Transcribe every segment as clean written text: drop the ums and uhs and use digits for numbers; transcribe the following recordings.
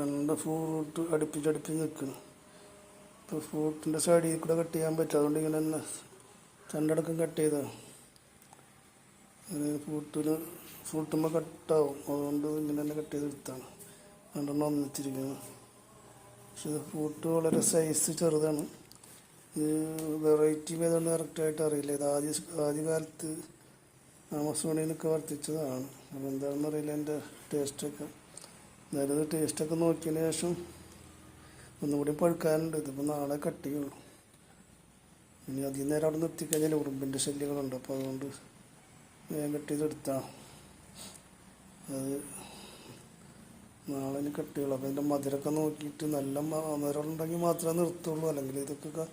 രണ്ട് ഫ്രൂട്ട് അടുപ്പിച്ചടുപ്പിച്ച് നിൽക്കണം. ഇപ്പോൾ ഫ്രൂട്ടിൻ്റെ സൈഡിൽ കൂടെ കട്ട് ചെയ്യാൻ പറ്റും. അതുകൊണ്ട് ഇങ്ങനെ തന്നെ രണ്ടടക്കം കട്ട് ചെയ്താണ്. ഫ്രൂട്ടുമ്പോൾ കട്ടാവും. അതുകൊണ്ട് ഇങ്ങനെ തന്നെ കട്ട് ചെയ്തെടുത്താണ്. രണ്ടെണ്ണം ഒന്നിച്ചിരിക്കുന്നത്. പക്ഷെ ഇത് ഫ്രൂട്ട് വളരെ സൈസ് ചെറുതാണ്. ഇത് വെറൈറ്റി ഏതാണ്ട് കറക്റ്റായിട്ട് അറിയില്ല. ഇത് ആദ്യകാലത്ത് ആമസോണിൽ നിന്നൊക്കെ വർത്തിച്ചതാണ്. അപ്പോൾ എന്താണെന്ന് അറിയില്ല എൻ്റെ ടേസ്റ്റൊക്കെ. എന്തായാലും ഇത് ടേസ്റ്റൊക്കെ നോക്കിയതിന് ശേഷം ഒന്നുകൂടി പഴുക്കാനുണ്ട്. ഇതിപ്പോൾ നാളെ കട്ട് ചെയ്യുള്ളൂ. ഇനി അധികം നേരം അവിടെ നിർത്തിക്കഴിഞ്ഞാൽ ഉറുമ്പിൻ്റെ ശല്യങ്ങളുണ്ട്. അപ്പോൾ അതുകൊണ്ട് വേഗം കട്ട് ചെയ്തെടുത്താണ്. അത് നാളെ ഇനി കട്ട് ചെയ്യുള്ളൂ. അപ്പോൾ അതിൻ്റെ മധുരമൊക്കെ നോക്കിയിട്ട് നല്ല മധുരം ഉണ്ടെങ്കിൽ മാത്രമേ നിർത്തുള്ളൂ. അല്ലെങ്കിൽ ഇതൊക്കെ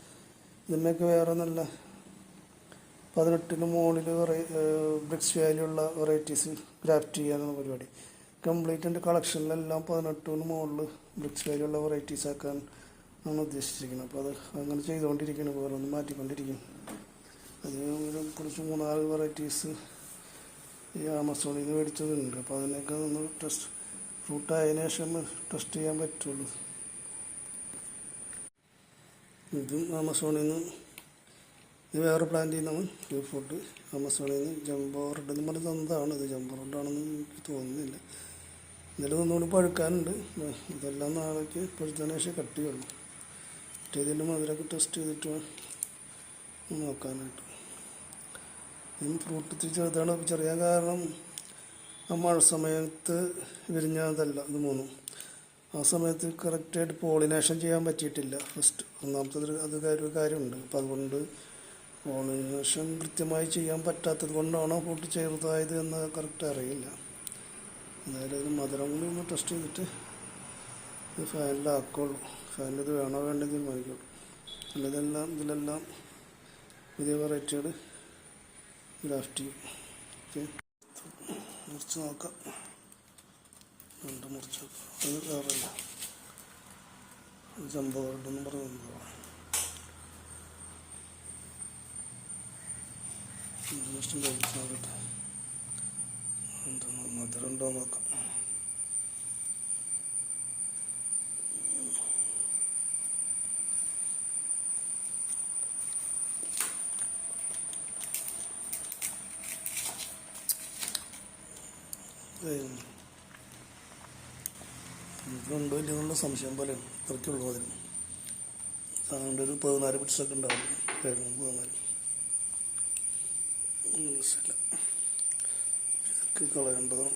ഇതിൻ്റെയൊക്കെ വേറെ നല്ല 18 മുകളിൽ ബ്രിക്സ് വാല്യുള്ള വെറൈറ്റീസ് ഗ്രാഫ്റ്റ് ചെയ്യാനാണ് പരിപാടി. കംപ്ലീറ്റ് എൻ്റെ കളക്ഷനിലെല്ലാം 18 മുകളിൽ ബ്രിക്സ് വാല്യുള്ള വെറൈറ്റീസ് ആക്കാൻ ആണ് ഉദ്ദേശിച്ചിരിക്കുന്നത്. അപ്പോൾ അത് അങ്ങനെ ചെയ്തുകൊണ്ടിരിക്കുന്നു. ഓരോന്ന് മാറ്റിക്കൊണ്ടിരിക്കുന്നു. അതിന് കുറച്ച് 3-4 വെറൈറ്റീസ് ഈ ആമസോണിൽ നിന്ന് മേടിച്ചതുണ്ട്. അപ്പോൾ അതിനൊക്കെ ഒന്ന് ഫ്രൂട്ടായതിനു ശേഷം ടെസ്റ്റ് ചെയ്യാൻ പറ്റുള്ളൂ. ഇതും ആമസോണിൽ നിന്ന്, ഇത് വേറെ പ്ലാന്റ് ചെയ്യുന്നതാണ്. ഈ ഫുഡ് ആമസോണിൽ നിന്ന് ജംബോ റെഡ് എന്ന് പറഞ്ഞ് തന്നതാണ്. ഇത് ജംബോ റെഡാണെന്ന് എനിക്ക് തോന്നുന്നില്ല. എന്നാലും ഒന്നുകൂടി പഴുക്കാനുണ്ട്. ഇതെല്ലാം നാളേക്ക് പഴുത്തതിന് ശേഷം കട്ട് ചെയ്യുള്ളൂ. കട്ട് ചെയ്തതിൻ്റെ മധുരമൊക്കെ ടെസ്റ്റ് ചെയ്തിട്ട് നോക്കാനായിട്ട്. ഇതും ഫ്രൂട്ട് ഇത്തിരി ചെറുതാണ്. ചെറിയ കാരണം ആ മഴ സമയത്ത് വിരിഞ്ഞതല്ല ഇത് മൂന്നും. ആ സമയത്ത് കറക്റ്റായിട്ട് പോളിനേഷൻ ചെയ്യാൻ പറ്റിയിട്ടില്ല. ഒന്നാമത്തത് ഒരു കാര്യമുണ്ട്. അപ്പോൾ അതുകൊണ്ട് പോളിനേഷൻ കൃത്യമായി ചെയ്യാൻ പറ്റാത്തത് കൊണ്ടാണോ ഫ്രൂട്ട് ചെറുതായത് എന്ന് കറക്റ്റ് അറിയില്ല. എന്തായാലും ഇത് മധുരം കൂടി ഒന്ന് ടെസ്റ്റ് ചെയ്തിട്ട് ഇത് ഫാനിലാക്കുള്ളൂ. ഫാനിൽ ഇത് വേണോ വേണ്ടെന്ന് തീരുമാനിക്കുള്ളൂ. ഇതിലെല്ലാം പുതിയ വെറൈറ്റികൾ ഗ്രാഫ്റ്റ് ചെയ്യും. ഓക്കെ, മുറിച്ച് നോക്കാം. മുറിച്ച് നോക്കാം. അത് വേറെയല്ല, ജംബോ റെഡെന്ന് പറയുന്നത്. ജസ്റ്റ് കഴിച്ച് നോക്കട്ടെ. മധുരം ഉണ്ടോ നോക്കാം. ഉണ്ടോ ഇല്ലെന്നുള്ള സംശയം പോലെയാണ്. ഇത്രയ്ക്കുള്ളൂ അതിന്. അതുകൊണ്ട് ഒരു 14 ബിറ്റ്സൊക്കെ ഉണ്ടാവും. 14 മനസ്സില്ല. ഇതൊക്കെ കളയേണ്ടതാണ്.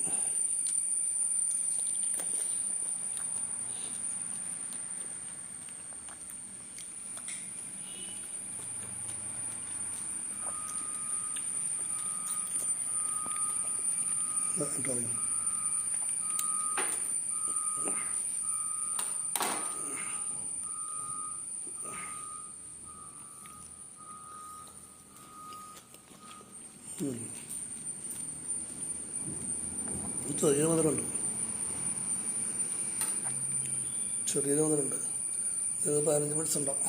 അറിയാം. ചെറിയ മധുരമുണ്ട്. ചെറിയൊരു മധുരമുണ്ട്. 15 ബിറ്റ്സ് ഉണ്ടാവും.